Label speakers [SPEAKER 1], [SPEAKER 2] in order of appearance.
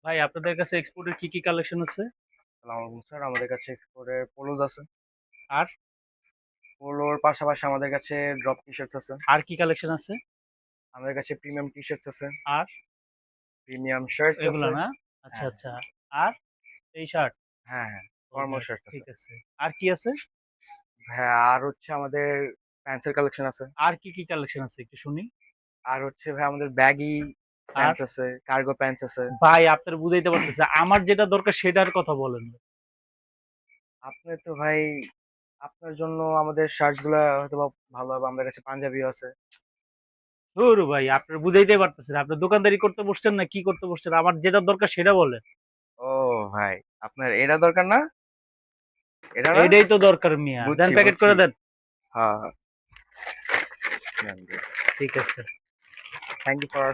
[SPEAKER 1] ভাই আপনাদের কাছে এক্সপোর্টের কি কি কালেকশন আছে?
[SPEAKER 2] আসসালামু আলাইকুম স্যার, আমাদের কাছে এক্সপোর্টের পোলোজ আছে।
[SPEAKER 1] আর
[SPEAKER 2] পোলোর পাশাপাশি আমাদের কাছে ড্রপ টি শার্টস আছে।
[SPEAKER 1] আর কি কালেকশন আছে?
[SPEAKER 2] আমাদের কাছে প্রিমিয়াম টি শার্টস আছে,
[SPEAKER 1] আর
[SPEAKER 2] প্রিমিয়াম শার্টস
[SPEAKER 1] এগুলা
[SPEAKER 2] আছে।
[SPEAKER 1] না? আচ্ছা
[SPEAKER 2] হ্যাঁ
[SPEAKER 1] আচ্ছা। আর এই শার্ট?
[SPEAKER 2] হ্যাঁ হ্যাঁ,
[SPEAKER 1] ওকে,
[SPEAKER 2] ফর্মাল শার্টস
[SPEAKER 1] ঠিক
[SPEAKER 2] আছে।
[SPEAKER 1] আছে। আর কি আছে?
[SPEAKER 2] হ্যাঁ, আর হচ্ছে আমাদের প্যান্টসের কালেকশন আছে।
[SPEAKER 1] আর কি কি কালেকশন আছে একটু শুনি।
[SPEAKER 2] আর হচ্ছে ভাই আমাদের ব্যাগি
[SPEAKER 1] আর
[SPEAKER 2] প্যান্টস আছে, কার্গো প্যান্টস আছে।
[SPEAKER 1] ভাই আপনার বুঝাইতে পারতেছে, আমার যেটা দরকার সেটার কথা বলেন।
[SPEAKER 2] আপনি তো ভাই, আপনার জন্য আমাদের শার্টস গুলা হয়তো বা ভালো হবে। আমাদের কাছে পাঞ্জাবিও আছে।
[SPEAKER 1] ধুর ভাই আপনার বুঝাইতে পারতেছেন, আপনি দোকানদারি করতে বসছেন না কি করতে বসছেন? আমার যেটা দরকার সেটা বলেন।
[SPEAKER 2] ও ভাই, আপনার এটা দরকার না? এটা না?
[SPEAKER 1] এইটাই তো দরকার মিয়া, দেন
[SPEAKER 2] বুঝছি
[SPEAKER 1] প্যাকেট
[SPEAKER 2] বুঝছি।
[SPEAKER 1] করে দেন।
[SPEAKER 2] হ্যাঁ হ্যাঁ,
[SPEAKER 1] ঠিক আছে।
[SPEAKER 2] Thank you for